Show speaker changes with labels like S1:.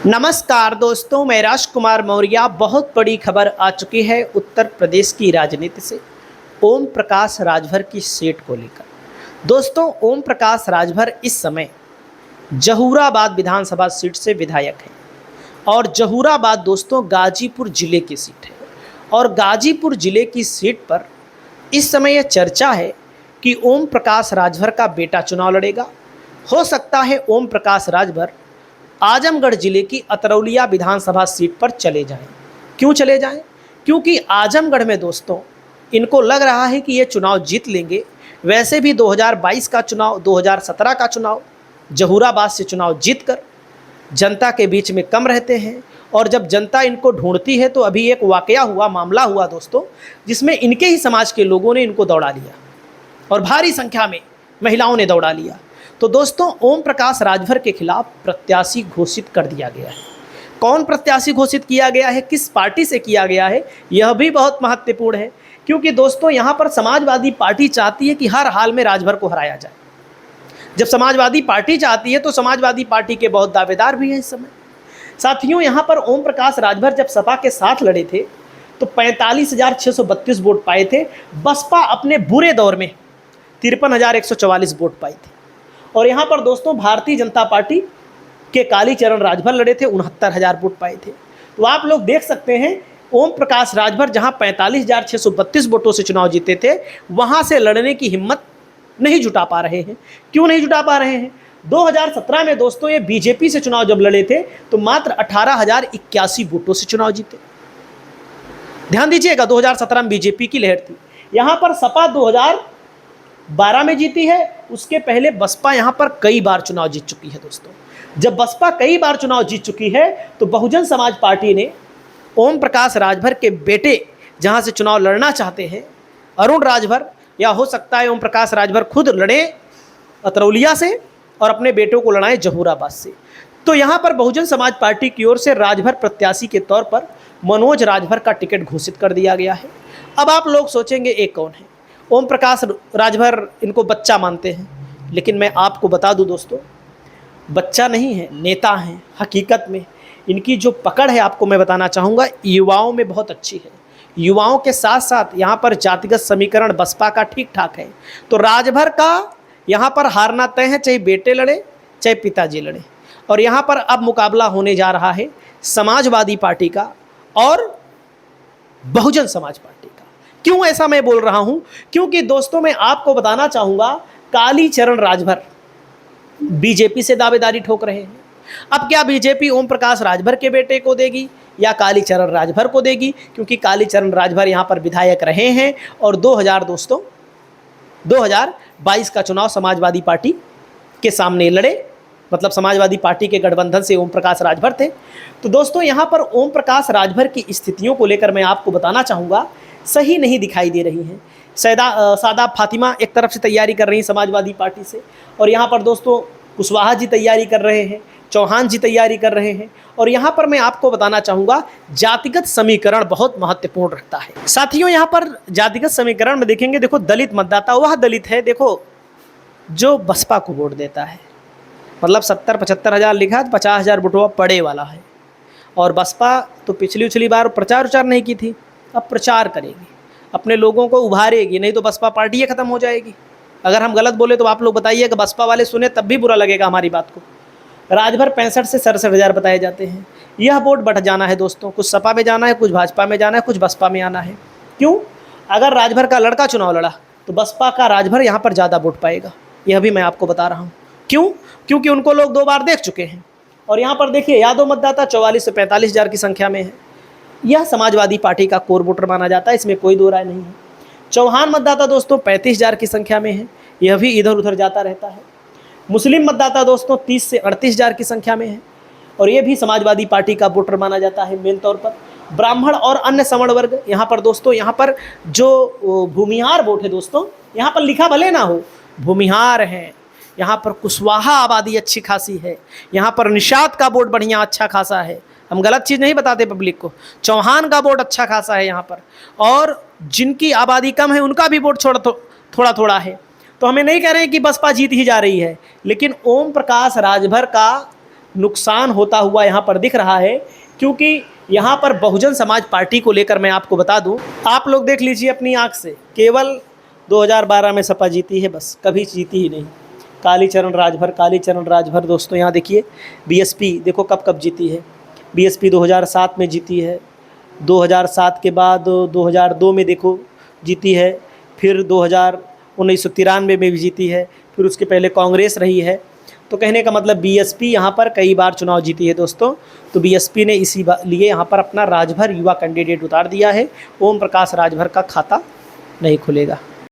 S1: नमस्कार दोस्तों, मैं राजकुमार मौर्य। बहुत बड़ी खबर आ चुकी है उत्तर प्रदेश की राजनीति से ओम प्रकाश राजभर की सीट को लेकर। दोस्तों, ओम प्रकाश राजभर इस समय जहूराबाद विधानसभा सीट से विधायक हैं और जहूराबाद दोस्तों गाजीपुर जिले की सीट है। और गाजीपुर जिले की सीट पर इस समय यह चर्चा है कि ओम प्रकाश राजभर का बेटा चुनाव लड़ेगा। हो सकता है ओम प्रकाश राजभर आजमगढ़ जिले की अतरौलिया विधानसभा सीट पर चले जाएं। क्यों चले जाएं? क्योंकि आजमगढ़ में दोस्तों इनको लग रहा है कि ये चुनाव जीत लेंगे। वैसे भी 2022 का चुनाव, 2017 का चुनाव जहूराबाद से चुनाव जीतकर जनता के बीच में कम रहते हैं। और जब जनता इनको ढूंढती है तो अभी एक वाकया हुआ, मामला हुआ दोस्तों, जिसमें इनके ही समाज के लोगों ने इनको दौड़ा लिया और भारी संख्या में महिलाओं ने दौड़ा लिया। तो दोस्तों, ओम प्रकाश राजभर के खिलाफ प्रत्याशी घोषित कर दिया गया है। कौन प्रत्याशी घोषित किया गया है, किस पार्टी से किया गया है, यह भी बहुत महत्वपूर्ण है। क्योंकि दोस्तों यहाँ पर समाजवादी पार्टी चाहती है कि हर हाल में राजभर को हराया जाए। जब समाजवादी पार्टी चाहती है तो समाजवादी पार्टी के बहुत दावेदार भी हैं इस समय। साथियों, यहाँ पर ओम प्रकाश राजभर जब सपा के साथ लड़े थे तो 45,632 वोट पाए थे। बसपा अपने बुरे दौर में 53,144 वोट पाई थी। और यहाँ पर दोस्तों भारतीय जनता पार्टी के कालीचरण राजभर लड़े थे, 69,000 वोट पाए थे। तो आप लोग देख सकते हैं ओम प्रकाश राजभर जहाँ 45,632 वोटों से चुनाव जीते थे, वहाँ से लड़ने की हिम्मत नहीं जुटा पा रहे हैं। क्यों नहीं जुटा पा रहे हैं? 2017 में दोस्तों ये बीजेपी से चुनाव जब लड़े थे तो मात्र 18,081 वोटों से चुनाव जीते। ध्यान दीजिएगा, 2017 में बीजेपी की लहर थी। यहाँ पर सपा 2012 में जीती है। उसके पहले बसपा यहाँ पर कई बार चुनाव जीत चुकी है दोस्तों। जब बसपा कई बार चुनाव जीत चुकी है तो बहुजन समाज पार्टी ने ओम प्रकाश राजभर के बेटे जहाँ से चुनाव लड़ना चाहते हैं, अरुण राजभर, या हो सकता है ओम प्रकाश राजभर खुद लड़े अतरौलिया से और अपने बेटों को लड़ाएं जहूराबाद से। तो यहाँ पर बहुजन समाज पार्टी की ओर से राजभर प्रत्याशी के तौर पर मनोज राजभर का टिकट घोषित कर दिया गया है। अब आप लोग सोचेंगे एक कौन है? ओम प्रकाश राजभर इनको बच्चा मानते हैं, लेकिन मैं आपको बता दूं दोस्तों, बच्चा नहीं है, नेता हैं। हकीकत में इनकी जो पकड़ है, आपको मैं बताना चाहूँगा, युवाओं में बहुत अच्छी है। युवाओं के साथ साथ यहाँ पर जातिगत समीकरण बसपा का ठीक ठाक है। तो राजभर का यहाँ पर हारना तय है, चाहे बेटे लड़े चाहे पिताजी लड़े। और यहाँ पर अब मुकाबला होने जा रहा है समाजवादी पार्टी का और बहुजन समाज पार्टी का। क्यों ऐसा मैं बोल रहा हूं? क्योंकि दोस्तों मैं आपको बताना चाहूंगा, कालीचरण राजभर बीजेपी से दावेदारी ठोक रहे हैं। अब क्या बीजेपी ओम प्रकाश राजभर के बेटे को देगी या कालीचरण राजभर को देगी? क्योंकि कालीचरण राजभर यहां पर विधायक रहे हैं और 2022 का चुनाव समाजवादी पार्टी के सामने लड़े, मतलब समाजवादी पार्टी के गठबंधन से ओम प्रकाश राजभर थे। तो दोस्तों यहाँ पर ओम प्रकाश राजभर की स्थितियों को लेकर मैं आपको बताना चाहूँगा, सही नहीं दिखाई दे रही हैं। सादाब फातिमा एक तरफ से तैयारी कर रही हैं समाजवादी पार्टी से, और यहाँ पर दोस्तों कुशवाहा जी तैयारी कर रहे हैं, चौहान जी तैयारी कर रहे हैं। और यहाँ पर मैं आपको बताना चाहूँगा, जातिगत समीकरण बहुत महत्वपूर्ण रखता है। साथियों, यहाँ पर जातिगत समीकरण में देखेंगे, देखो दलित मतदाता वह दलित है देखो जो बसपा को वोट देता है, मतलब 70-75 हज़ार लिखा है, 50,000 वोटों पड़े वाला है। और बसपा तो पिछली बार प्रचार नहीं की थी, अब प्रचार करेगी, अपने लोगों को उभारेगी, नहीं तो बसपा पार्टी ही खत्म हो जाएगी। अगर हम गलत बोले तो आप लोग बताइए कि बसपा वाले सुने तब भी बुरा लगेगा हमारी बात को। राजभर 65 से 67 हज़ार बताए जाते हैं। यह वोट बट जाना है दोस्तों, कुछ सपा में जाना है, कुछ भाजपा में जाना है, कुछ बसपा में आना है। क्यों? अगर राजभर का लड़का चुनाव लड़ा तो बसपा का राजभर यहाँ पर ज़्यादा वोट पाएगा, यह भी मैं आपको बता रहा हूँ। क्यों? क्योंकि उनको लोग 2 बार देख चुके हैं। और यहाँ पर देखिए, यादव मतदाता 44 से 45 हज़ार की संख्या में है। यह समाजवादी पार्टी का कोर वोटर माना जाता है, इसमें कोई दो राय नहीं है। चौहान मतदाता दोस्तों 35 हज़ार की संख्या में है, यह भी इधर उधर जाता रहता है। मुस्लिम मतदाता दोस्तों 30 से 38 हज़ार की संख्या में है, और ये भी समाजवादी पार्टी का वोटर माना जाता है मेन तौर पर। ब्राह्मण और अन्य सवर्ण वर्ग, यहाँ पर दोस्तों, यहाँ पर जो भूमिहार वोट है दोस्तों, यहाँ पर लिखा भले ना हो, भूमिहार हैं। यहाँ पर कुशवाहा आबादी अच्छी खासी है, यहाँ पर निषाद का वोट बढ़िया अच्छा खासा है। हम गलत चीज़ नहीं बताते पब्लिक को। चौहान का वोट अच्छा खासा है यहाँ पर, और जिनकी आबादी कम है उनका भी वोट थोड़ा थोड़ा है। तो हमें नहीं कह रहे हैं कि बसपा जीत ही जा रही है, लेकिन ओम प्रकाश राजभर का नुकसान होता हुआ यहाँ पर दिख रहा है, क्योंकि यहाँ पर बहुजन समाज पार्टी को लेकर मैं आपको बता दूँ, आप लोग देख लीजिए अपनी आँख से, केवल 2012 में सपा जीती है, बस कभी जीती ही नहीं। कालीचरण राजभर दोस्तों यहाँ देखिए, बीएसपी देखो कब कब जीती है। बीएसपी 2007 में जीती है, 2007 के बाद 2002 में देखो जीती है, फिर 1993 में भी जीती है, फिर उसके पहले कांग्रेस रही है। तो कहने का मतलब बीएसपी यहाँ पर कई बार चुनाव जीती है दोस्तों। तो बीएसपी ने इसी लिए यहाँ पर अपना राजभर युवा कैंडिडेट उतार दिया है। ओम प्रकाश राजभर का खाता नहीं खुलेगा।